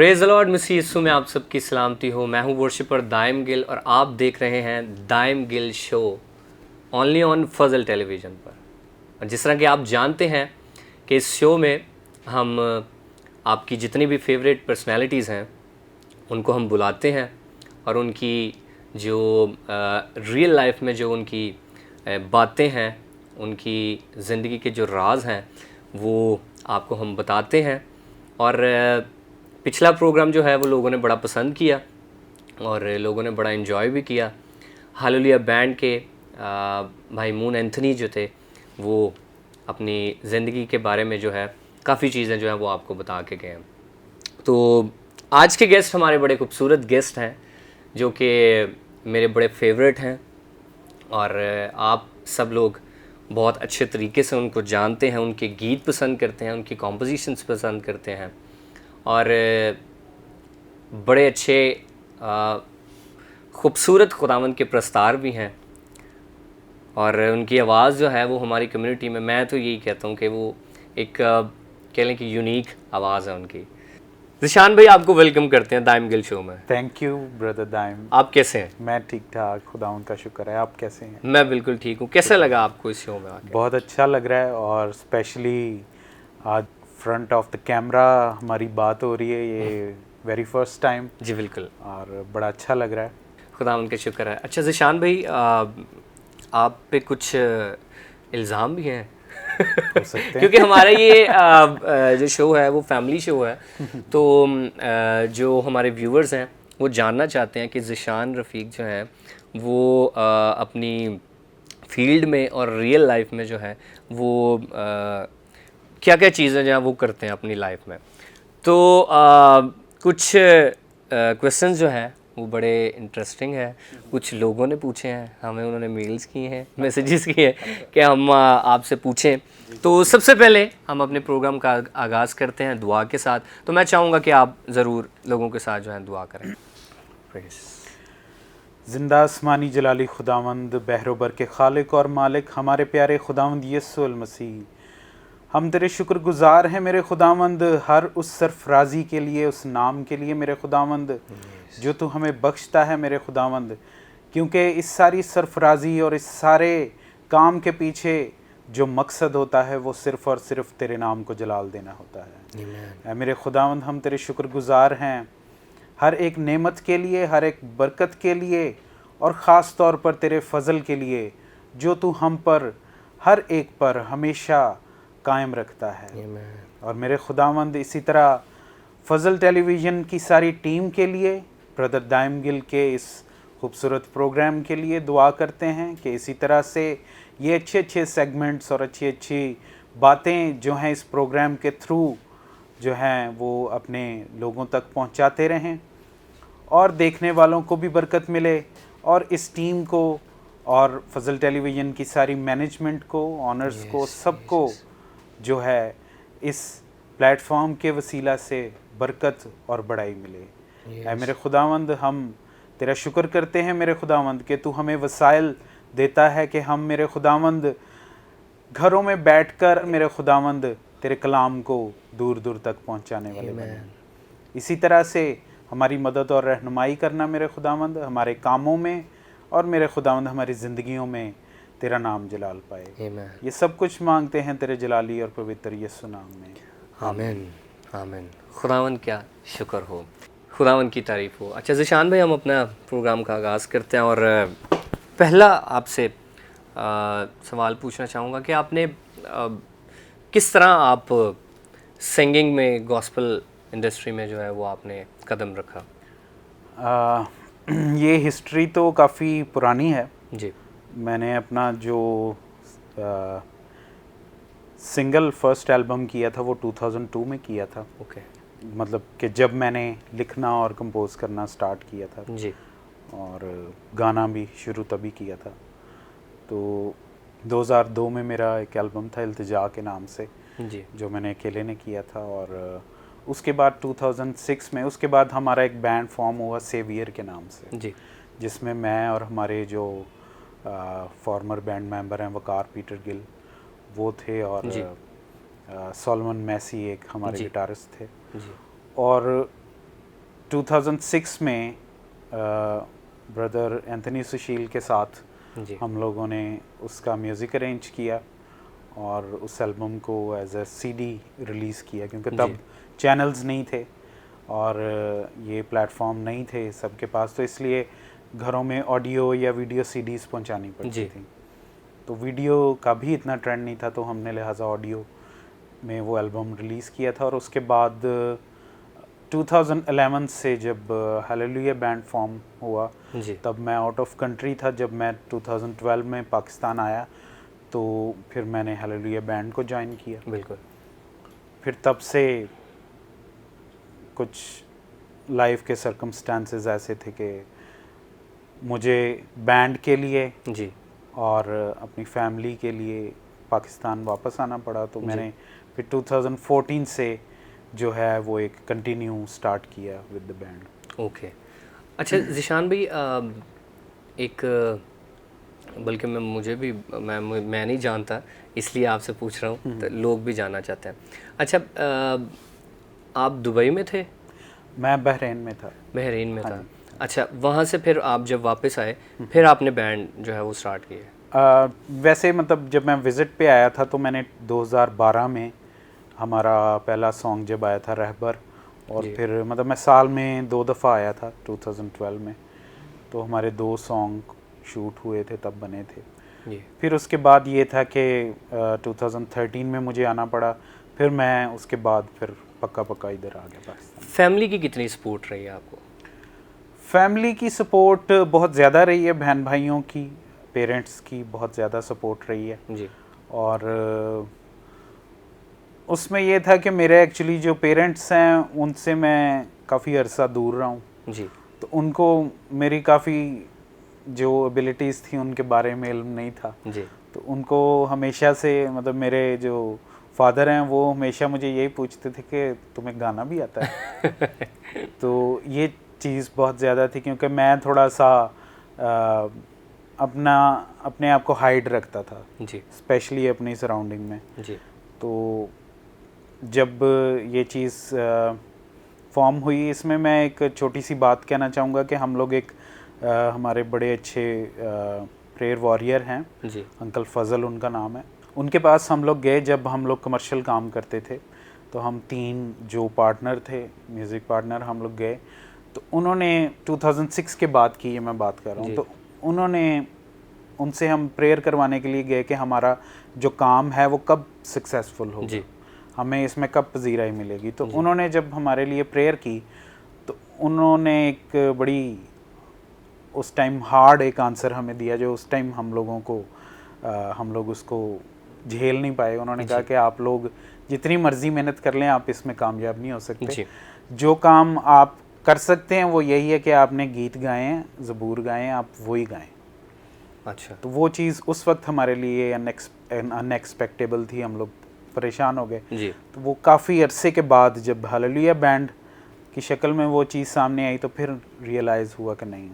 Praise the Lord, मसीह यीशु में आप सबकी सलामती हो। मैं हूँ वर्शिपर दाइम गिल और आप देख रहे हैं Daim Gill show only on Fazal television पर। और जिस तरह कि आप जानते हैं कि इस शो में हम आपकी जितनी भी फेवरेट पर्सनैलिटीज़ हैं उनको हम बुलाते हैं और उनकी जो रियल लाइफ में जो उनकी बातें हैं, उनकी ज़िंदगी के जो राज हैं वो आपको हम बताते हैं। और पिछला प्रोग्राम जो है वो लोगों ने बड़ा पसंद किया और लोगों ने बड़ा एंजॉय भी किया। हालेलुया बैंड के भाई मून एंथनी जो थे वो अपनी ज़िंदगी के बारे में जो है काफ़ी चीज़ें जो हैं वो आपको बता के गए हैं। तो आज के गेस्ट हमारे बड़े खूबसूरत गेस्ट हैं जो कि मेरे बड़े फेवरेट हैं और आप सब लोग बहुत अच्छे तरीके से उनको जानते हैं, उनके गीत पसंद करते हैं, उनकी कॉम्पोजिशंस पसंद करते हैं और बड़े अच्छे खूबसूरत खुदावंद के प्रस्तार भी हैं। और उनकी आवाज़ जो है वो हमारी कम्युनिटी में, मैं तो यही कहता हूँ कि वो एक कह लें कि यूनिक आवाज़ है उनकी। ज़िशान भाई, आपको वेलकम करते हैं दाइम गिल शो में। Thank you brother Daim. आप कैसे हैं? मैं ठीक ठाक, खुदावंद का शुक्र है। आप कैसे हैं? मैं बिल्कुल ठीक हूँ। कैसा लगा आपको इस शो में आके? बहुत अच्छा लग रहा है और स्पेशली आज फ्रंट ऑफ द कैमरा हमारी बात हो रही है, ये वेरी फर्स्ट टाइम। जी बिल्कुल, और बड़ा अच्छा लग रहा है। खुदा उनका शुक्र है। अच्छा ज़िशान भाई, आप पे कुछ इल्ज़ाम भी हैं हो सकते हैं क्योंकि हमारा ये जो शो है वो फैमिली शो है तो जो हमारे व्यूअर्स हैं वो जानना चाहते हैं कि ज़िशान रफ़ीक जो हैं वो अपनी फील्ड में और रियल लाइफ में जो है वो क्या क्या चीज़ें जो हैं वो करते हैं अपनी लाइफ में। तो कुछ क्वेश्चंस जो हैं वो बड़े इंटरेस्टिंग है। कुछ लोगों ने पूछे हैं, हमें उन्होंने मेल्स किए हैं, मैसेजेस किए हैं कि हम आपसे पूछें। तो सबसे पहले हम अपने प्रोग्राम का आगाज़ करते हैं दुआ के साथ। तो मैं चाहूँगा कि आप ज़रूर लोगों के साथ जो है दुआ करें। जिंदा आसमानी जलाली खुदावंद, बहरोबर के खालिक और मालिक, हमारे प्यारे खुदावंद यीशु अल मसीह, हम तेरे शुक्रगुजार हैं मेरे खुदावंद हर उस सरफराजी के लिए, उस नाम के लिए मेरे खुदावंद जो तू हमें बख्शता है मेरे खुदावंद। क्योंकि इस सारी सरफराजी और इस सारे काम के पीछे जो मकसद होता है वो सिर्फ़ और सिर्फ तेरे नाम को जलाल देना होता है। ऐ मेरे खुदावंद, हम तेरे शुक्रगुजार हैं हर एक नेमत के लिए, हर एक बरकत के लिए और ख़ास तौर पर तेरे फ़ज़ल के लिए जो तू हम पर हर एक पर हमेशा कायम रखता है। और मेरे खुदावंद इसी तरह फ़ज़ल टेलीविज़न की सारी टीम के लिए, ब्रदर दाइम गिल के इस खूबसूरत प्रोग्राम के लिए दुआ करते हैं कि इसी तरह से ये अच्छे अच्छे सेगमेंट्स और अच्छी अच्छी बातें जो हैं इस प्रोग्राम के थ्रू जो हैं वो अपने लोगों तक पहुंचाते रहें और देखने वालों को भी बरकत मिले और इस टीम को और फ़ज़ल टेलीविज़न की सारी मैनेजमेंट को, ऑनर्स को, सबको जो है इस प्लेटफॉर्म के वसीला से बरकत और बड़ाई मिले। ऐ मेरे खुदावंद, हम तेरा शुक्र करते हैं मेरे खुदावंद कि तू हमें वसाइल देता है कि हम मेरे खुदावंद घरों में बैठकर मेरे खुदावंद तेरे कलाम को दूर दूर तक पहुंचाने वाले बने। इसी तरह से हमारी मदद और रहनुमाई करना मेरे खुदावंद, हमारे कामों में और मेरे खुदावंद हमारी ज़िंदगियों में तेरा नाम जलाल पाए। ये सब कुछ मांगते हैं तेरे जलाली और पवित्र यीशु नाम में, आमीन आमीन। खुदावंद क्या शुक्र हो, खुदावंद की तारीफ़ हो। अच्छा ज़िशान भाई, हम अपना प्रोग्राम का आगाज़ करते हैं और पहला आपसे सवाल पूछना चाहूँगा कि आपने किस तरह आप सिंगिंग में, गॉस्पल इंडस्ट्री में जो है वो आपने कदम रखा? ये हिस्ट्री तो काफ़ी पुरानी है जी। मैंने अपना जो सिंगल फर्स्ट एल्बम किया था वो 2002 में किया था। ओके। मतलब कि जब मैंने लिखना और कंपोज करना स्टार्ट किया था जी। और गाना भी शुरू तभी किया था। तो 2002 में मेरा एक एल्बम था इल्तिजा के नाम से जी, जो मैंने अकेले ने किया था। और उसके बाद 2006 में उसके बाद हमारा एक बैंड फॉर्म हुआ सेवियर के नाम से जी, जिसमें मैं और हमारे जो फॉर्मर बैंड मेंबर हैं वकार पीटर गिल वो थे और सॉलमन मैसी एक हमारे जी। गिटारिस्ट थे। जी। और 2006 में ब्रदर एंथनी सुशील के साथ जी हम लोगों ने उसका म्यूज़िक अरेंज किया और उस एल्बम को एज अ सीडी रिलीज़ किया, क्योंकि तब चैनल्स नहीं थे और ये प्लेटफॉर्म नहीं थे सबके पास, तो इसलिए घरों में ऑडियो या वीडियो सीडीज़ पहुंचानी पड़ती थी। तो वीडियो का भी इतना ट्रेंड नहीं था, तो हमने लिहाजा ऑडियो में वो एल्बम रिलीज़ किया था। और उसके बाद 2011 से जब हालेलुया बैंड फॉर्म हुआ, तब मैं आउट ऑफ कंट्री था। जब मैं 2012 में पाकिस्तान आया तो फिर मैंने हालेलुया बैंड को ज्वाइन किया। बिल्कुल। फिर तब से कुछ लाइफ के सर्कमस्टांसेस ऐसे थे कि मुझे बैंड के लिए जी और अपनी फैमिली के लिए पाकिस्तान वापस आना पड़ा। तो मैंने फिर 2014 से जो है वो एक कंटिन्यू स्टार्ट किया विद द बैंड। ओके। अच्छा ज़ीशान भाई, एक बल्कि मुझे भी मैं नहीं जानता, इसलिए आपसे पूछ रहा हूँ, तो लोग भी जानना चाहते हैं। अच्छा, आप दुबई में थे? मैं बहरीन में था। बहरीन में था। अच्छा, वहाँ से फिर आप जब वापस आए फिर आपने बैंड जो है वो स्टार्ट किया? वैसे मतलब जब मैं विज़िट पे आया था तो मैंने 2012 में हमारा पहला सॉन्ग जब आया था रहबर, और फिर मतलब मैं साल में 2 दफ़ा आया था 2012 में, तो हमारे 2 सॉन्ग शूट हुए थे तब बने थे। फिर उसके बाद ये था कि 2013 में मुझे आना पड़ा, फिर मैं उसके बाद फिर पक्का इधर आ गया पाकिस्तान। फैमिली की कितनी सपोर्ट रही है आपको? फैमिली की सपोर्ट बहुत ज़्यादा रही है, बहन भाइयों की, पेरेंट्स की बहुत ज़्यादा सपोर्ट रही है जी। और उसमें ये था कि मेरे एक्चुअली जो पेरेंट्स हैं उनसे मैं काफ़ी अरसा दूर रहा हूँ जी, तो उनको मेरी काफ़ी जो एबिलिटीज़ थी उनके बारे में इल्म नहीं था जी। तो उनको हमेशा से मतलब मेरे जो फादर हैं वो हमेशा मुझे यही पूछते थे कि तुम्हें गाना भी आता है तो ये चीज़ बहुत ज़्यादा थी क्योंकि मैं थोड़ा सा अपने आप को हाइड रखता था जी, स्पेशली अपनी सराउंडिंग में जी। तो जब ये चीज़ फॉर्म हुई, इसमें मैं एक छोटी सी बात कहना चाहूँगा कि हम लोग एक हमारे बड़े अच्छे प्रेयर वॉरियर हैं जी, अंकल फजल उनका नाम है, उनके पास हम लोग गए जब हम लोग कमर्शियल काम करते थे तो हम 3 जो पार्टनर थे म्यूज़िक पार्टनर हम लोग गए तो उन्होंने 2006 के बाद की ये मैं बात कर रहा हूँ तो उन्होंने उनसे हम प्रेयर करवाने के लिए गए कि हमारा जो काम है वो कब सक्सेसफुल होगा, हमें इसमें कब पजीराई मिलेगी। तो उन्होंने जब हमारे लिए प्रेयर की तो उन्होंने एक बड़ी उस टाइम हार्ड एक आंसर हमें दिया जो उस टाइम हम लोगों को हम लोग उसको झेल नहीं पाए। उन्होंने कहा कि आप लोग जितनी मर्जी मेहनत कर लें आप इसमें कामयाब नहीं हो सकते, जो काम आप कर सकते हैं वो यही है कि आपने गीत गाए हैं, ज़बूर गाए हैं, आप वही गाएं। अच्छा। तो वो चीज़ उस वक्त हमारे लिए अनएक्सपेक्टेबल थी, हम लोग परेशान हो गए जी। तो वो काफ़ी अरसे के बाद जब हालेलुया बैंड की शक्ल में वो चीज़ सामने आई तो फिर रियलाइज़ हुआ कि नहीं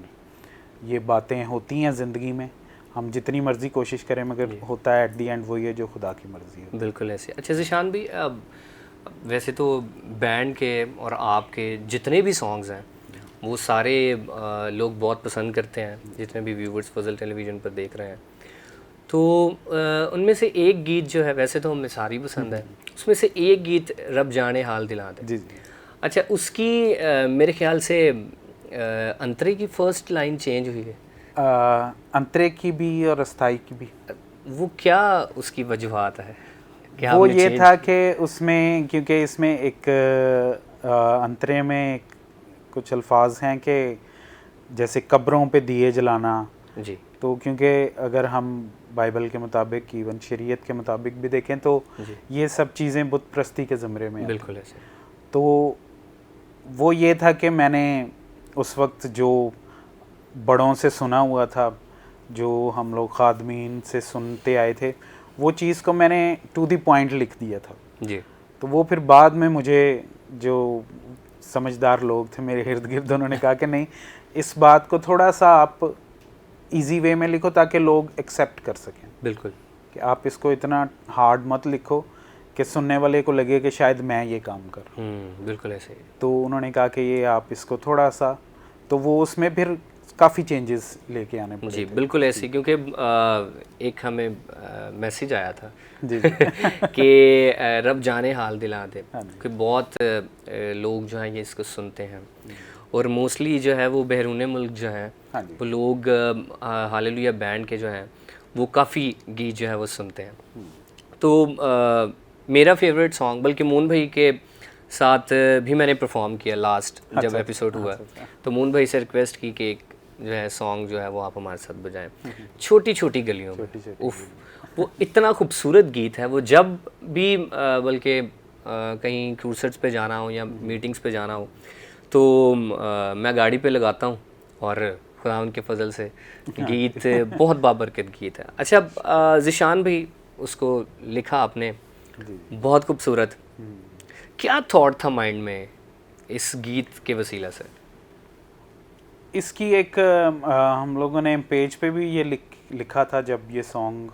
ये बातें होती हैं ज़िंदगी में, हम जितनी मर्ज़ी कोशिश करें मगर होता है एट दी एंड वही है जो खुदा की मर्ज़ी है। बिल्कुल ऐसे। अच्छा ज़ीशान भी, वैसे तो बैंड के और आपके जितने भी सॉन्ग्स हैं वो सारे लोग बहुत पसंद करते हैं, जितने भी व्यूवर्स फजल टेलीविज़न पर देख रहे हैं। तो उनमें से एक गीत जो है, वैसे तो हमें सारी पसंद है, उसमें से एक गीत रब जाने हाल दिला दे। जी जी। अच्छा, उसकी मेरे ख्याल से अंतरे की फर्स्ट लाइन चेंज हुई है। अंतरे की भी और अस्थाई की भी। वो क्या उसकी वजूहात है? क्या वो ये था कि उसमें क्योंकि इसमें एक अंतरे में कुछ अल्फाज हैं कि जैसे कब्रों पे दिए जलाना जी, तो क्योंकि अगर हम बाइबल के मुताबिक इवन शरीयत के मुताबिक भी देखें तो ये सब चीज़ें बुत प्रस्ती के ज़मरे में बिल्कुल ऐसे। तो वो ये था कि मैंने उस वक्त जो बड़ों से सुना हुआ था, जो हम लोग खादमीन से सुनते आए थे, वो चीज़ को मैंने टू द पॉइंट लिख दिया था जी। तो वो फिर बाद में मुझे जो समझदार लोग थे मेरे इर्द गिर्द उन्होंने कहा कि नहीं इस बात को थोड़ा सा आप इजी वे में लिखो ताकि लोग एक्सेप्ट कर सकें। बिल्कुल। कि आप इसको इतना हार्ड मत लिखो कि सुनने वाले को लगे कि शायद मैं ये काम कर रहा हूँ। बिल्कुल ऐसे ही। तो उन्होंने कहा कि ये आप इसको थोड़ा सा, तो वो उसमें फिर काफ़ी चेंजेस लेके आने पड़े जी थे। बिल्कुल ऐसी, क्योंकि एक हमें मैसेज आया था जी कि रब जाने हाल दिला दे, हाँ जी। कि बहुत लोग जो हैं ये इसको सुनते हैं, और मोस्टली जो है वो बैरून मुल्क जो हैं हाँ जी। वो लोग हालेलुया बैंड के जो हैं वो काफ़ी गीत जो है वो सुनते हैं। तो मेरा फेवरेट सॉन्ग, बल्कि मून भाई के साथ भी मैंने परफॉर्म किया लास्ट जब अच्छा, एपिसोड हुआ, अच्छा। तो मून भाई से रिक्वेस्ट की कि एक जो है सॉन्ग जो है वो आप हमारे साथ बजाएं, छोटी छोटी गलियों में। छोटी-छोटी उफ, वो इतना खूबसूरत गीत है। वो जब भी बल्कि कहीं क्रूसेट्स पे जाना हो या मीटिंग्स पे जाना हो तो मैं गाड़ी पे लगाता हूँ, और खुदा उनके फजल से गीत बहुत बाबरकत गीत है। अच्छा, ज़िशान भाई उसको लिखा आपने, जी। बहुत खूबसूरत। क्या थॉट था माइंड में इस गीत के वसीला से? इसकी एक हम लोगों ने पेज पे भी ये लिखा था जब ये सॉन्ग,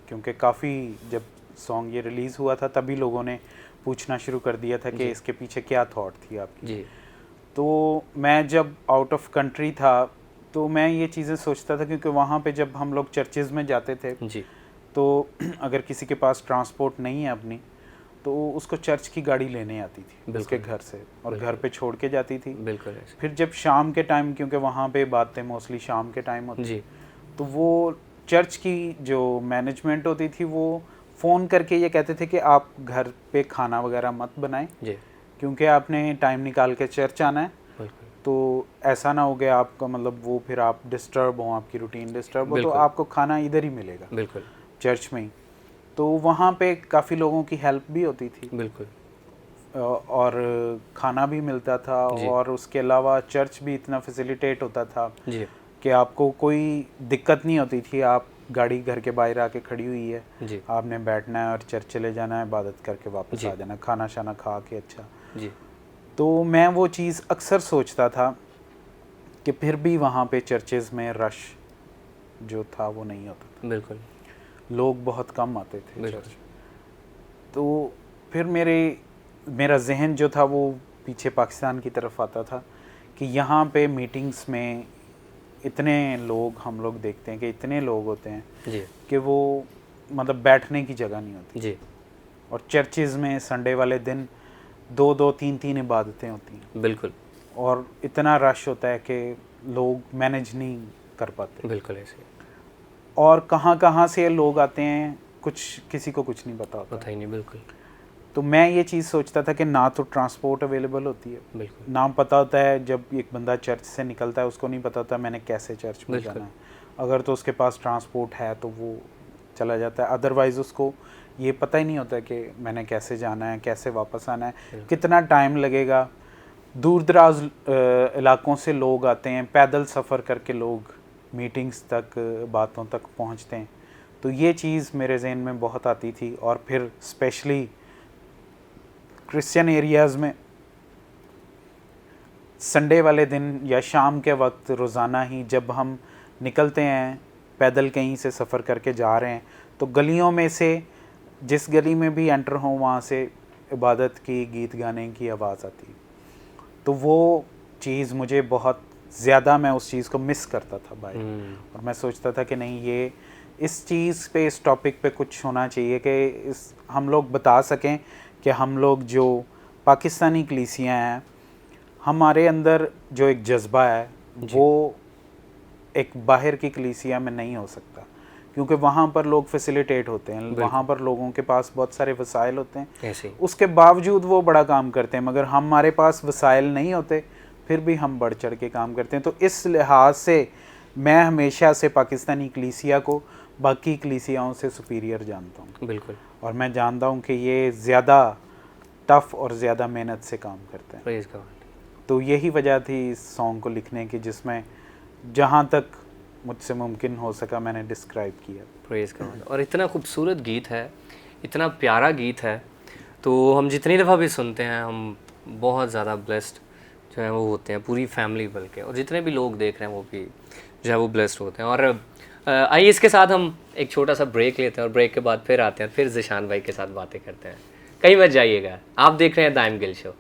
क्योंकि काफ़ी जब सॉन्ग ये रिलीज़ हुआ था तभी लोगों ने पूछना शुरू कर दिया था कि इसके पीछे क्या थॉट थी आपकी। जी तो मैं जब आउट ऑफ कंट्री था तो मैं ये चीज़ें सोचता था, क्योंकि वहाँ पे जब हम लोग चर्चेज़ में जाते थे जी तो अगर किसी के पास ट्रांसपोर्ट नहीं है अपनी, तो उसको चर्च की गाड़ी लेने आती थी उसके घर से, और घर पे छोड़ के जाती थी। बिल्कुल ऐसे। फिर जब शाम के टाइम, क्योंकि वहाँ पे बातें मोस्टली शाम के टाइम होती, जी तो वो चर्च की जो मैनेजमेंट होती थी वो फ़ोन करके ये कहते थे कि आप घर पे खाना वगैरह मत बनाएं, जी क्योंकि आपने टाइम निकाल के चर्च आना है। बिल्कुल तो ऐसा ना हो गया आपका, मतलब वो फिर आप डिस्टर्ब हो, आपकी रूटीन डिस्टर्ब हो, तो बिल्कुल। आपको खाना इधर ही मिलेगा बिल्कुल चर्च में ही। तो वहाँ पे काफ़ी लोगों की हेल्प भी होती थी, बिल्कुल। और खाना भी मिलता था, जी और उसके अलावा चर्च भी इतना फैसिलिटेट होता था जी कि आपको कोई दिक्कत नहीं होती थी। आप गाड़ी घर के बाहर आके खड़ी हुई है, जी आपने बैठना है और चर्च चले जाना है, इबादत करके वापस जी आ जाना, खाना शाना खा के। अच्छा, जी तो मैं वो चीज़ अक्सर सोचता था कि फिर भी वहाँ पे चर्चेज़ में रश जो था वो नहीं होता था, बिल्कुल लोग बहुत कम आते थे बिल्कुल। चर्च। तो फिर मेरा जहन जो था वो पीछे पाकिस्तान की तरफ आता था कि यहाँ पे मीटिंग्स में इतने लोग, हम लोग देखते हैं कि इतने लोग होते हैं जी कि वो मतलब बैठने की जगह नहीं होती, जी और चर्चेज़ में संडे वाले दिन 2-2 3-3 इबादतें होती हैं, बिल्कुल और इतना रश होता है कि लोग मैनेज नहीं कर पाते, बिल्कुल ऐसे। और कहाँ कहाँ से लोग आते हैं कुछ किसी को कुछ नहीं पता होता। पता ही नहीं। बिल्कुल तो मैं ये चीज़ सोचता था कि ना तो ट्रांसपोर्ट अवेलेबल होती है, बिल्कुल ना पता होता है जब एक बंदा चर्च से निकलता है उसको नहीं पता होता मैंने कैसे चर्च में बिल्कुल। जाना है। अगर तो उसके पास ट्रांसपोर्ट है तो वो चला जाता है, अदरवाइज़ उसको ये पता ही नहीं होता कि मैंने कैसे जाना है, कैसे वापस आना है, कितना टाइम लगेगा। दूर दराज इलाकों से लोग आते हैं, पैदल सफ़र करके लोग मीटिंग्स तक, बातों तक पहुंचते हैं। तो ये चीज़ मेरे जहन में बहुत आती थी, और फिर स्पेशली क्रिश्चियन एरियाज़ में संडे वाले दिन या शाम के वक्त रोज़ाना ही जब हम निकलते हैं पैदल कहीं से सफ़र करके जा रहे हैं, तो गलियों में से जिस गली में भी एंटर हों वहाँ से इबादत की, गीत गाने की आवाज़ आती है। तो वो चीज़ मुझे बहुत ज़्यादा, मैं उस चीज़ को मिस करता था भाई, और मैं सोचता था कि नहीं, ये इस चीज़ पे, इस टॉपिक पे कुछ होना चाहिए कि इस हम लोग बता सकें कि हम लोग जो पाकिस्तानी कलीसियाँ हैं, हमारे अंदर जो एक जज्बा है वो एक बाहर की कलीसिया में नहीं हो सकता, क्योंकि वहाँ पर लोग फैसिलिटेट होते हैं, वहाँ पर लोगों के पास बहुत सारे वसाइल होते हैं, ऐसे ही। उसके बावजूद वो बड़ा काम करते हैं। मगर हमारे पास वसाइल नहीं होते फिर भी हम बढ़ चढ़ के काम करते हैं। तो इस लिहाज से मैं हमेशा से पाकिस्तानी कलीसिया को बाकी कलीसियाओं से सुपीरियर जानता हूँ, बिल्कुल और मैं जानता हूँ कि ये ज़्यादा टफ़ और ज़्यादा मेहनत से काम करते हैं। Praise God. तो यही वजह थी इस सॉन्ग को लिखने की, जिसमें जहाँ तक मुझसे मुमकिन हो सका मैंने डिस्क्राइब किया। Praise God. और इतना खूबसूरत गीत है, इतना प्यारा गीत है, तो हम जितनी दफ़ा भी सुनते हैं हम बहुत ज़्यादा ब्लेस्ड जो है वो होते हैं, पूरी फैमिली बल्कि, और जितने भी लोग देख रहे हैं वो भी जो है वो ब्लेस्ड होते हैं। और आइए इसके साथ हम एक छोटा सा ब्रेक लेते हैं और ब्रेक के बाद फिर आते हैं, फिर ज़िशान भाई के साथ बातें करते हैं। कहीं मत जाइएगा, आप देख रहे हैं Daim Gill show.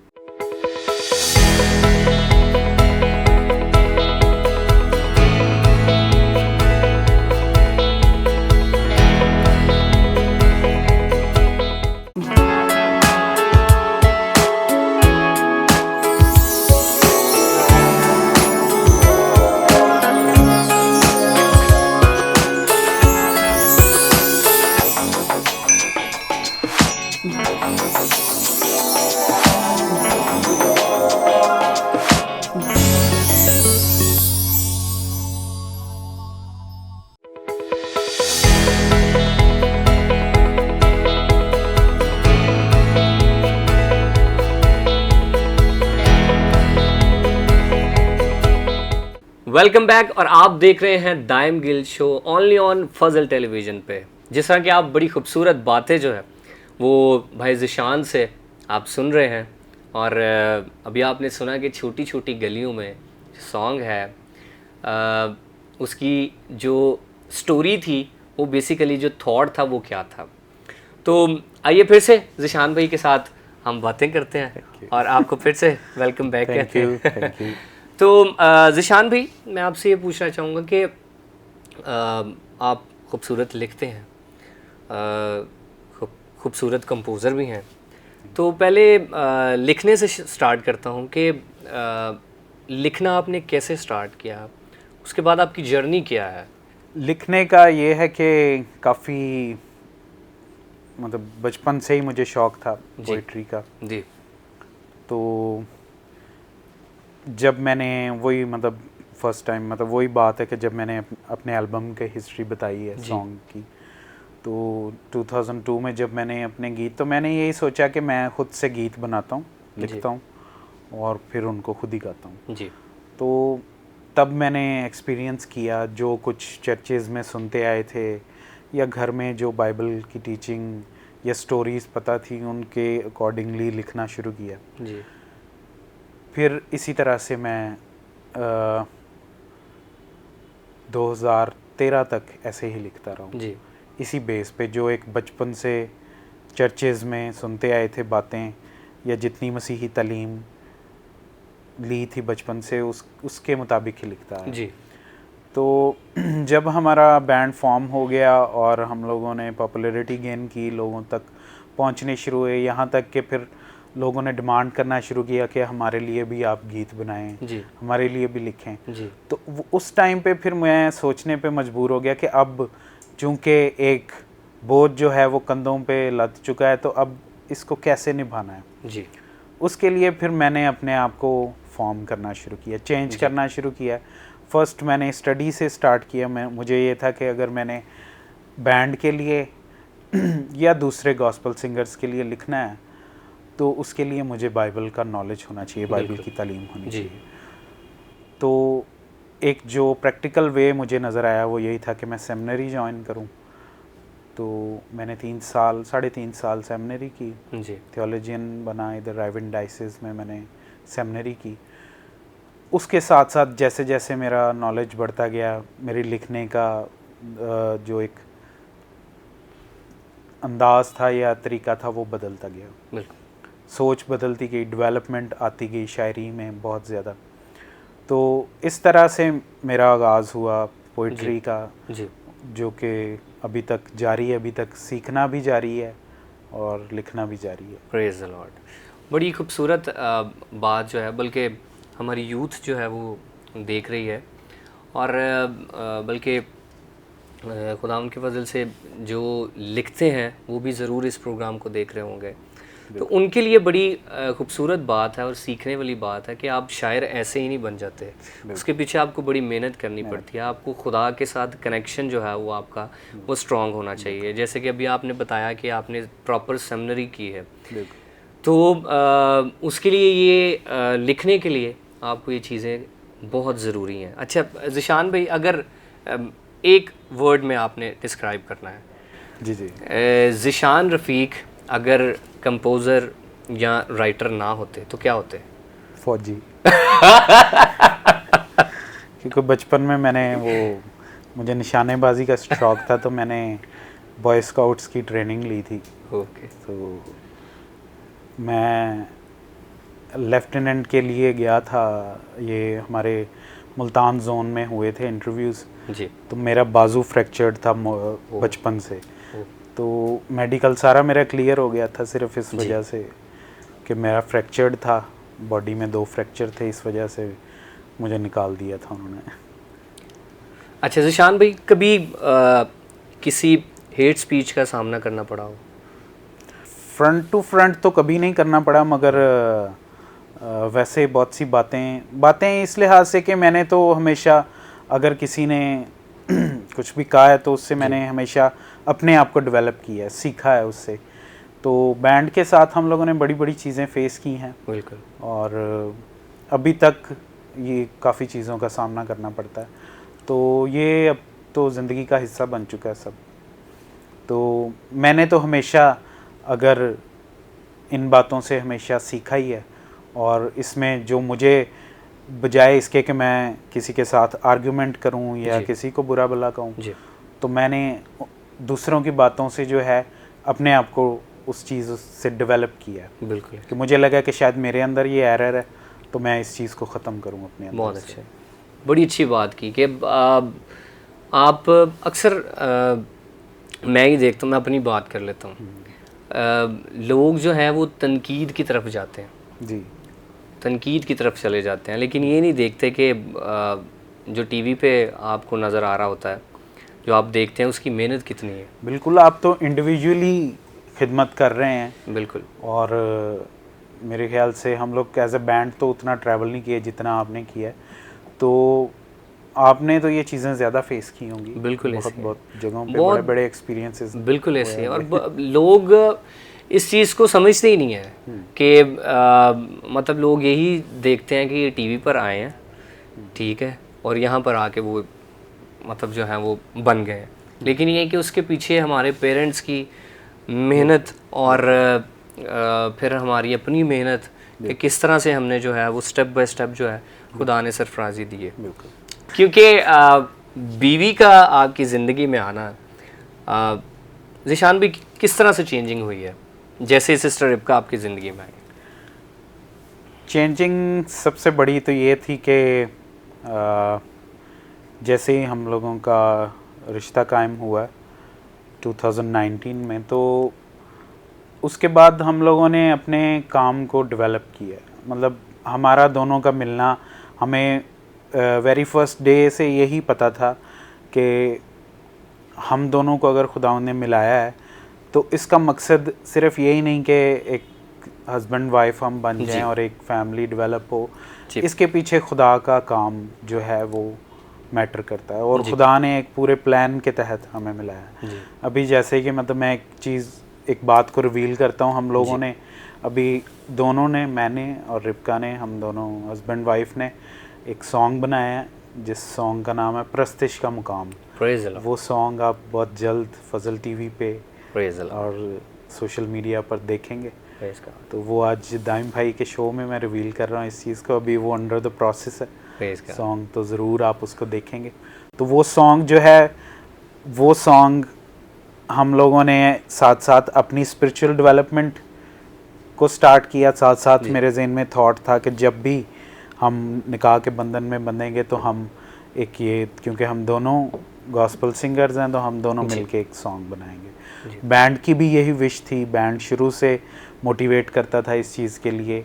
Welcome back और आप देख रहे हैं Daim Gill show only on Fazal television पे। जिस तरह की आप बड़ी खूबसूरत बातें जो है वो भाई ज़िशान से आप सुन रहे हैं, और अभी आपने सुना कि छोटी छोटी गलियों में सॉन्ग है, उसकी जो स्टोरी थी वो बेसिकली जो थॉट था वो क्या था। तो आइए फिर से ज़िशान भाई के साथ हम बातें करते हैं और आपको फिर से वेलकम बैक कहते हैं। Thank you. तो ज़िशान भाई, मैं आपसे ये पूछना चाहूँगा कि आप खूबसूरत लिखते हैं, खूबसूरत कंपोज़र भी हैं, तो पहले लिखने से स्टार्ट करता हूँ कि लिखना आपने कैसे स्टार्ट किया, उसके बाद आपकी जर्नी क्या है? लिखने का ये है कि काफ़ी मतलब बचपन से ही मुझे शौक़ था पोइट्री का। जी। तो जब मैंने वही मतलब फर्स्ट टाइम मतलब वही बात है कि जब मैंने अपने एल्बम के हिस्ट्री बताई है सॉन्ग की, तो 2002 में जब मैंने अपने गीत, तो मैंने यही सोचा कि मैं खुद से गीत बनाता हूँ, लिखता हूँ और फिर उनको खुद ही गाता हूँ। जी। तो तब मैंने एक्सपीरियंस किया, जो कुछ चर्चेज़ में सुनते आए थे या घर में जो बाइबल की टीचिंग या स्टोरीज़ पता थी उनके अकॉर्डिंगली लिखना शुरू किया। जी। फिर इसी तरह से मैं 2013 तक ऐसे ही लिखता रहा हूँ जी। इसी बेस पे, जो एक बचपन से चर्चेज़ में सुनते आए थे बातें या जितनी मसीही तालीम ली थी बचपन से उसके मुताबिक ही लिखता है। जी। तो जब हमारा बैंड फॉर्म हो गया और हम लोगों ने पॉपुलैरिटी गेन की, लोगों तक पहुंचने शुरू हुए, यहाँ तक कि फिर लोगों ने डिमांड करना शुरू किया कि हमारे लिए भी आप गीत बनाएं, हमारे लिए भी लिखें। जी। तो उस टाइम पे फिर मैं सोचने पे मजबूर हो गया कि अब चूँकि एक बोझ जो है वो कंधों पे लद चुका है, तो अब इसको कैसे निभाना है। जी। उसके लिए फिर मैंने अपने आप को फॉर्म करना शुरू किया, चेंज करना शुरू किया। फर्स्ट मैंने स्टडी से स्टार्ट किया। मुझे ये था कि अगर मैंने बैंड के लिए या दूसरे गॉस्पल सिंगर्स के लिए लिखना है तो उसके लिए मुझे बाइबल का नॉलेज होना चाहिए, बाइबल की तालीम होनी चाहिए। तो एक जो प्रैक्टिकल वे मुझे नज़र आया वो यही था कि मैं सेमिनरी ज्वाइन करूं। तो मैंने 3.5 साल सेमिनरी की, थियोलॉजियन बना, इधर राइवन डाइसिस में मैंने सेमिनरी की। उसके साथ साथ जैसे जैसे मेरा नॉलेज बढ़ता गया, मेरे लिखने का जो एक अंदाज़ था या तरीका था वो बदलता गया, सोच बदलती गई, डेवलपमेंट आती गई शायरी में बहुत ज़्यादा। तो इस तरह से मेरा आगाज़ हुआ पोइट्री का, जो कि अभी तक जारी है, अभी तक सीखना भी जारी है और लिखना भी जारी है। Praise the Lord. बड़ी खूबसूरत बात जो है, बल्कि हमारी यूथ जो है वो देख रही है, और बल्कि खुदा उनके फजल से जो लिखते हैं वो भी ज़रूर इस प्रोग्राम को देख रहे होंगे। तो उनके लिए बड़ी खूबसूरत बात है और सीखने वाली बात है कि आप शायर ऐसे ही नहीं बन जाते, उसके पीछे आपको बड़ी मेहनत करनी पड़ती है। आपको खुदा के साथ कनेक्शन जो है वो आपका वो स्ट्रॉन्ग होना चाहिए। जैसे कि अभी आपने बताया कि आपने प्रॉपर सेमिनरी की है, तो उसके लिए ये लिखने के लिए आपको ये चीज़ें बहुत ज़रूरी हैं। अच्छा ज़िशान भाई, अगर एक वर्ड में आपने डिस्क्राइब करना है, जी जी, ज़िशान रफ़ीक अगर कंपोज़र या राइटर ना होते तो क्या होते? फौजी। क्योंकि बचपन में मैंने वो मुझे निशानेबाजी का शौक था, तो मैंने बॉय स्काउट्स की ट्रेनिंग ली थी। ओके। तो मैं लेफ्टिनेंट के लिए गया था, ये हमारे मुल्तान जोन में हुए थे इंटरव्यूज़। जी। तो मेरा बाजू फ्रैक्चर्ड था बचपन से, तो मेडिकल सारा मेरा क्लियर हो गया था, सिर्फ इस वजह से कि मेरा फ्रैक्चर्ड था, बॉडी में 2 फ्रैक्चर थे, इस वजह से मुझे निकाल दिया था उन्होंने। अच्छा ज़ीशान भाई, कभी किसी हेट स्पीच का सामना करना पड़ा हो? फ्रंट टू फ्रंट तो कभी नहीं करना पड़ा, मगर वैसे बहुत सी बातें इस लिहाज से कि मैंने तो हमेशा, अगर किसी ने कुछ भी कहा है तो उससे मैंने हमेशा अपने आप को डेवलप किया है, सीखा है उससे। तो बैंड के साथ हम लोगों ने बड़ी बड़ी चीज़ें फेस की हैं, बिल्कुल। और अभी तक ये काफ़ी चीज़ों का सामना करना पड़ता है, तो ये अब तो ज़िंदगी का हिस्सा बन चुका है सब। तो मैंने तो हमेशा, अगर इन बातों से हमेशा सीखा ही है, और इसमें जो मुझे, बजाय इसके कि मैं किसी के साथ आर्गुमेंट करूं या किसी को बुरा भला कहूं, तो मैंने दूसरों की बातों से जो है अपने आप को उस चीज़ से डेवलप किया है। बिल्कुल। कि मुझे लगा कि शायद मेरे अंदर ये एरर है, तो मैं इस चीज़ को ख़त्म करूं अपने अंदर। बहुत अच्छा, बड़ी अच्छी बात की कि आप अक्सर, मैं ही देखता हूँ, मैं अपनी बात कर लेता हूँ, लोग जो हैं वो तनकीद की तरफ जाते हैं जी, तनकीद की तरफ चले जाते हैं, लेकिन ये नहीं देखते कि जो टीवी पे आपको नज़र आ रहा होता है, जो आप देखते हैं, उसकी मेहनत कितनी है। बिल्कुल। आप तो इंडिविजुअली खिदमत कर रहे हैं। बिल्कुल। और मेरे ख्याल से हम लोग एज ए बैंड तो उतना ट्रैवल नहीं किया जितना आपने किया है, तो आपने तो ये चीज़ें ज़्यादा फेस की होंगी। बिल्कुल, बहुत जगहों पे बहुत बड़े बड़े एक्सपीरियंसेस। बिल्कुल ऐसे, और लोग इस चीज़ को समझते ही नहीं है कि मतलब लोग यही देखते हैं कि ये टीवी पर आए हैं, ठीक है, और यहाँ पर आके वो मतलब जो है वो बन गए हैं, लेकिन ये कि उसके पीछे हमारे पेरेंट्स की मेहनत और फिर हमारी अपनी मेहनत, कि किस तरह से हमने जो है वो स्टेप बाय स्टेप जो है खुदा ने सरफराजी दी है। क्योंकि बीवी का आपकी ज़िंदगी में आना, ज़ीशान भी किस तरह से चेंजिंग हुई है जैसे सिस्टर रिबका आपकी ज़िंदगी में आई? चेंजिंग सबसे बड़ी तो ये थी कि जैसे ही हम लोगों का रिश्ता कायम हुआ 2019 में, तो उसके बाद हम लोगों ने अपने काम को डेवलप किया। मतलब हमारा दोनों का मिलना, हमें वेरी फर्स्ट डे से यही पता था कि हम दोनों को अगर खुदावंद ने मिलाया है, तो इसका मकसद सिर्फ यही नहीं कि एक हस्बैंड वाइफ हम बन जाएं और एक फैमिली डेवलप हो। इसके पीछे खुदा का काम जो है वो मैटर करता है, और खुदा ने एक पूरे प्लान के तहत हमें मिलाया है। अभी जैसे कि मतलब मैं एक बात को रिवील करता हूँ, हम लोगों ने अभी दोनों ने, मैंने और रिबका ने, हम दोनों हस्बैंड वाइफ ने एक सॉन्ग बनाया है, जिस सॉन्ग का नाम है प्रस्तिश का मुकाम। वो सॉन्ग आप बहुत जल्द फजल टीवी पे और सोशल मीडिया पर देखेंगे। तो वो आज दाइम भाई के शो में मैं रिवील कर रहा हूँ इस चीज़ को, अभी वो अंडर द प्रोसेस है सॉन्ग, तो ज़रूर आप उसको देखेंगे। तो वो सॉन्ग जो है, वो सॉन्ग हम लोगों ने साथ साथ अपनी स्पिरिचुअल डेवलपमेंट को स्टार्ट किया। साथ साथ मेरे ज़हन में थॉट था कि जब भी हम निकाह के बंधन में बंधेंगे तो हम एक ये, क्योंकि हम दोनों गॉस्पल सिंगर्स हैं, तो हम दोनों मिलके एक सॉन्ग बनाएंगे। बैंड की भी यही विश थी, बैंड शुरू से मोटिवेट करता था इस चीज़ के लिए,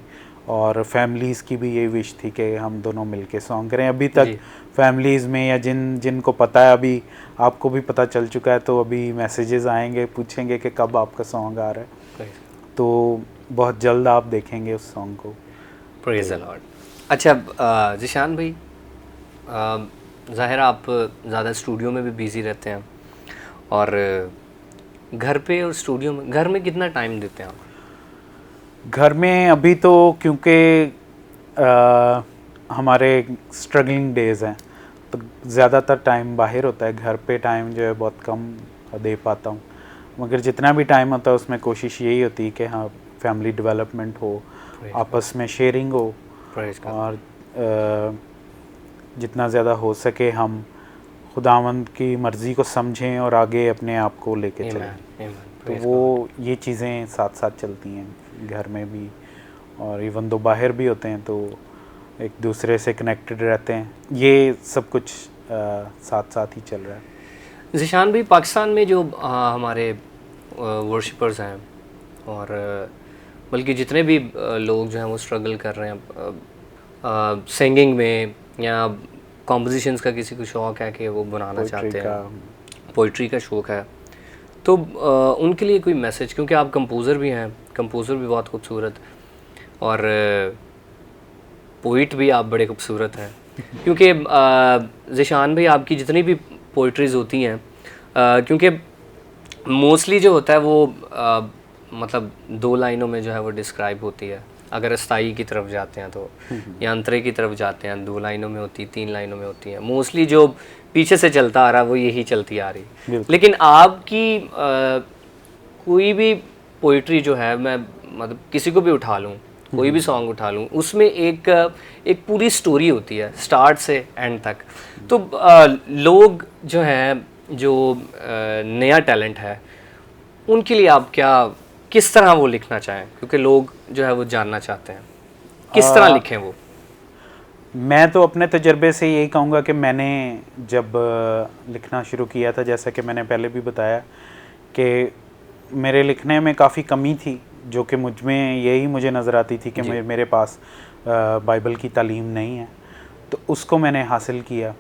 और फैमिलीज़ की भी यही विश थी कि हम दोनों मिलके सॉन्ग करें। अभी तक फैमिलीज़ में या जिनको पता है, अभी आपको भी पता चल चुका है, तो अभी मैसेजेस आएंगे, पूछेंगे कि कब आपका सॉन्ग आ रहा है, तो बहुत जल्द आप देखेंगे उस सॉन्ग को। Praise the Lord. अच्छा ज़ीशान भाई, ज़ाहिर आप ज़्यादा स्टूडियो में भी बिज़ी रहते हैं, और घर पे और स्टूडियो में, घर में कितना टाइम देते हैं आप? घर में अभी तो क्योंकि हमारे स्ट्रगलिंग डेज़ हैं, तो ज़्यादातर टाइम बाहर होता है। घर पे टाइम जो है बहुत कम दे पाता हूँ, मगर जितना भी टाइम होता है उसमें कोशिश यही होती है कि हाँ फैमिली डेवलपमेंट हो, आपस में शेयरिंग हो, और जितना ज़्यादा हो सके हम खुदावंद की मर्ज़ी को समझें और आगे अपने आप को लेके चलें। तो वो ये चीज़ें साथ साथ चलती हैं घर में भी, और इवन दो बाहर भी होते हैं तो एक दूसरे से कनेक्टेड रहते हैं। ये सब कुछ साथ साथ ही चल रहा है। ज़ीशान भाई, पाकिस्तान में जो हमारे वर्शिपर्स हैं और बल्कि जितने भी लोग जो हैं वो स्ट्रगल कर रहे हैं सिंगिंग में, या कॉम्पोजिशंस का किसी को शौक़ है कि वो बनाना चाहते हैं, पोइट्री का शौक़ है, तो उनके लिए कोई मैसेज, क्योंकि आप कंपोज़र भी हैं, कंपोज़र भी बहुत खूबसूरत, और पोइट भी आप बड़े खूबसूरत हैं। क्योंकि ज़ीशान भाई, आपकी जितनी भी पोइट्रीज़ होती हैं, क्योंकि मोस्टली जो होता है वो मतलब 2 लाइनों में जो है वो डिस्क्राइब होती है। अगर स्थाई की तरफ जाते हैं तो, या अंतरे की तरफ जाते हैं, 2 लाइनों में होती है, 3 लाइनों में होती है। मोस्टली जो पीछे से चलता आ रहा है वो यही चलती आ रही। लेकिन आपकी कोई भी पोइट्री जो है, मैं मतलब किसी को भी उठा लूँ, कोई भी सॉन्ग उठा लूँ, उसमें एक पूरी स्टोरी होती है स्टार्ट से एंड तक। तो लोग जो हैं, जो नया टैलेंट है, उनके लिए आप किस तरह वो लिखना चाहें, क्योंकि लोग जो है वो जानना चाहते हैं किस तरह लिखें वो? मैं तो अपने तजर्बे से यही कहूँगा कि मैंने जब लिखना शुरू किया था, जैसा कि मैंने पहले भी बताया कि मेरे लिखने में काफ़ी कमी थी, जो कि मुझ में यही मुझे नज़र आती थी कि मेरे पास बाइबल की तालीम नहीं है। तो उसको मैंने हासिल किया,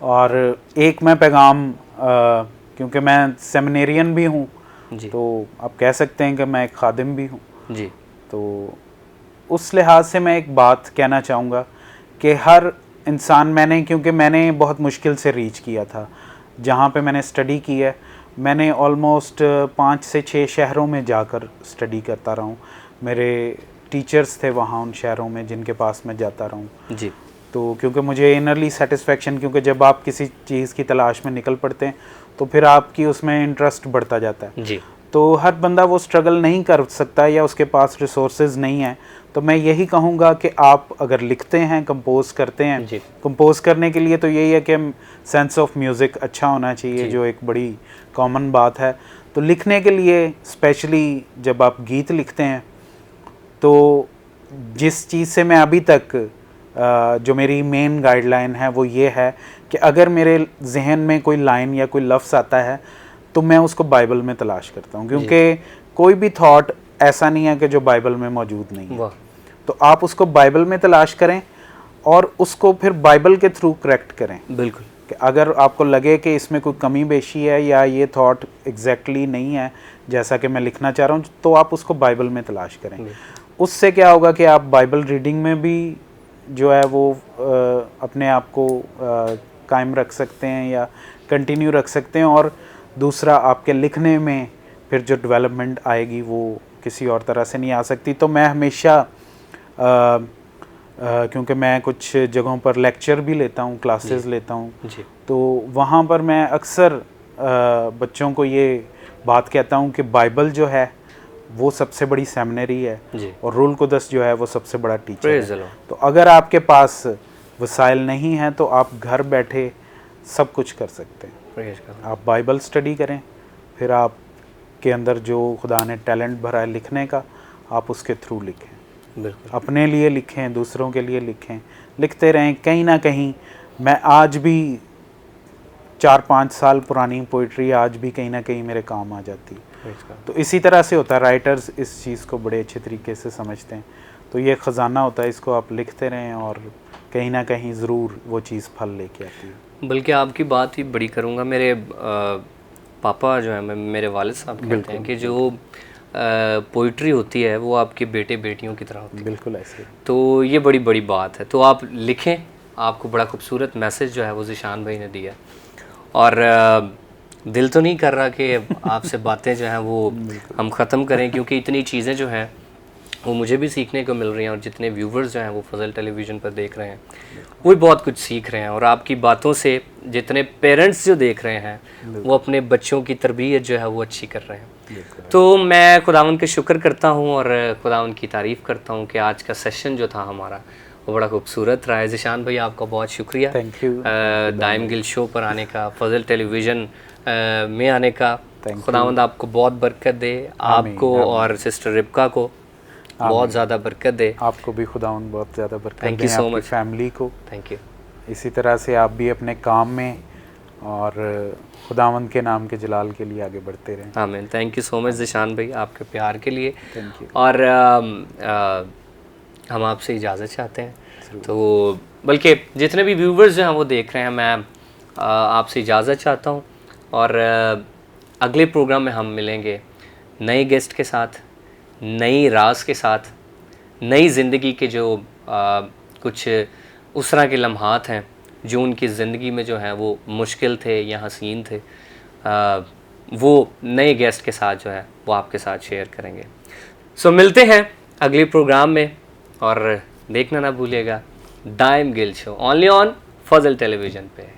और एक मैं पैगाम, क्योंकि मैं सेमिनेरियन भी हूँ, तो आप कह सकते हैं कि मैं एक खादिम भी हूँ जी। तो उस लिहाज से मैं एक बात कहना चाहूँगा कि हर इंसान, क्योंकि मैंने बहुत मुश्किल से रीच किया था जहाँ पे मैंने स्टडी की है। मैंने ऑलमोस्ट 5 से 6 शहरों में जाकर स्टडी करता रहा हूँ। मेरे टीचर्स थे वहाँ उन शहरों में जिनके पास मैं जाता रहा हूँ जी। तो क्योंकि मुझे इनरली सेटिस्फेक्शन, क्योंकि जब आप किसी चीज़ की तलाश में निकल पड़ते हैं तो फिर आपकी उसमें इंटरेस्ट बढ़ता जाता है जी। तो हर बंदा वो स्ट्रगल नहीं कर सकता, या उसके पास रिसोर्सेज नहीं है। तो मैं यही कहूँगा कि आप अगर लिखते हैं, कंपोज करते हैं, कंपोज करने के लिए तो यही है कि सेंस ऑफ म्यूज़िक अच्छा होना चाहिए, जो एक बड़ी कॉमन बात है। तो लिखने के लिए स्पेशली जब आप गीत लिखते हैं, तो जिस चीज़ से मैं अभी तक जो मेरी मेन गाइडलाइन है वो ये है कि अगर मेरे जहन में कोई लाइन या कोई लफ्ज़ आता है तो मैं उसको बाइबल में तलाश करता हूँ, क्योंकि कोई भी थॉट ऐसा नहीं है कि जो बाइबल में मौजूद नहीं है। तो आप उसको बाइबल में तलाश करें और उसको फिर बाइबल के थ्रू करेक्ट करें। बिल्कुल, कि अगर आपको लगे कि इसमें कोई कमी बेशी है या ये थॉट एग्जैक्टली नहीं है जैसा कि मैं लिखना चाह रहा हूँ, तो आप उसको बाइबल में तलाश करें। उससे क्या होगा कि आप बाइबल रीडिंग में भी जो है वो अपने आप को कायम रख सकते हैं या कंटिन्यू रख सकते हैं, और दूसरा आपके लिखने में फिर जो डेवलपमेंट आएगी वो किसी और तरह से नहीं आ सकती। तो मैं हमेशा क्योंकि मैं कुछ जगहों पर लेक्चर भी लेता हूँ, क्लासेस लेता हूँ, तो वहाँ पर मैं अक्सर बच्चों को ये बात कहता हूँ कि बाइबल जो है वो सबसे बड़ी सेमिनरी है और रूल कुदस जो है वो सबसे बड़ा टीचर है। तो अगर आपके पास वसाइल नहीं है तो आप घर बैठे सब कुछ कर सकते हैं। आप बाइबल स्टडी करें, फिर आप के अंदर जो खुदा ने टैलेंट भरा है लिखने का, आप उसके थ्रू लिखें। अपने लिए लिखें, दूसरों के लिए लिखें, लिखते रहें। कहीं ना कहीं मैं आज भी 4-5 साल पुरानी पोइट्री आज भी कहीं ना कहीं मेरे काम आ जाती। तो इसी तरह से होता है, राइटर्स इस चीज़ को बड़े अच्छे तरीके से समझते हैं। तो ये ख़जाना होता है, इसको आप लिखते रहें और कहीं ना कहीं ज़रूर वो चीज़ फल लेके आती है। बल्कि आपकी बात ही बड़ी करूँगा, मेरे पापा जो है, मेरे वालिद साहब कहते हैं कि जो पोइट्री होती है वो आपके बेटे बेटियों की तरह होती है। बिल्कुल ऐसे। तो ये बड़ी बड़ी बात है। तो आप लिखें, आपको बड़ा खूबसूरत मैसेज जो है वो ज़ीशान भाई ने दिया, और दिल तो नहीं कर रहा कि आपसे बातें जो हैं वो हम ख़त्म करें, क्योंकि इतनी चीज़ें जो हैं वो मुझे भी सीखने को मिल रही हैं, और जितने व्यूवर्स जो हैं वो फजल टेलीविज़न पर देख रहे हैं वो भी बहुत कुछ सीख रहे हैं, और आपकी बातों से जितने पेरेंट्स जो देख रहे हैं वो अपने बच्चों की तरबियत जो है वो अच्छी कर रहे हैं। तो मैं खुदावंद का शुक्र करता हूँ और खुदावंद की तारीफ़ करता हूँ कि आज का सेशन जो था हमारा वो बड़ा खूबसूरत रहा है। ज़िशान भाई आपका बहुत शुक्रिया थैंक यू दाइम गिल शो पर आने का, फजल टेलीविज़न में आने का। Thank खुदावंद आपको बहुत बरकत दे, आपको और सिस्टर रिबका को बहुत ज़्यादा बरकत दे। आपको भी खुदावंद बहुत ज़्यादा बरकत Thank दे, you so आपकी much. फैमिली को। Thank you. इसी तरह से आप भी अपने काम में और खुदावंद के नाम के जलाल के लिए आगे बढ़ते रहें। आमीन। Thank you so much Zeeshan भाई आपके प्यार के लिए। Thank you. और हम आपसे इजाज़त चाहते हैं, तो बल्कि जितने भी व्यूवर्स जो हैं वो देख रहे हैं, मैं आपसे इजाज़त चाहता हूँ। और अगले प्रोग्राम में हम मिलेंगे नए गेस्ट के साथ, नई राज के साथ, नई ज़िंदगी के जो कुछ उस तरह के लम्हात हैं जो उनकी ज़िंदगी में जो हैं वो मुश्किल थे या हसीन थे, वो नए गेस्ट के साथ जो है वो आपके साथ शेयर करेंगे। सो मिलते हैं अगले प्रोग्राम में, और देखना ना भूलिएगा Daim Gill show only on Fazal television पे।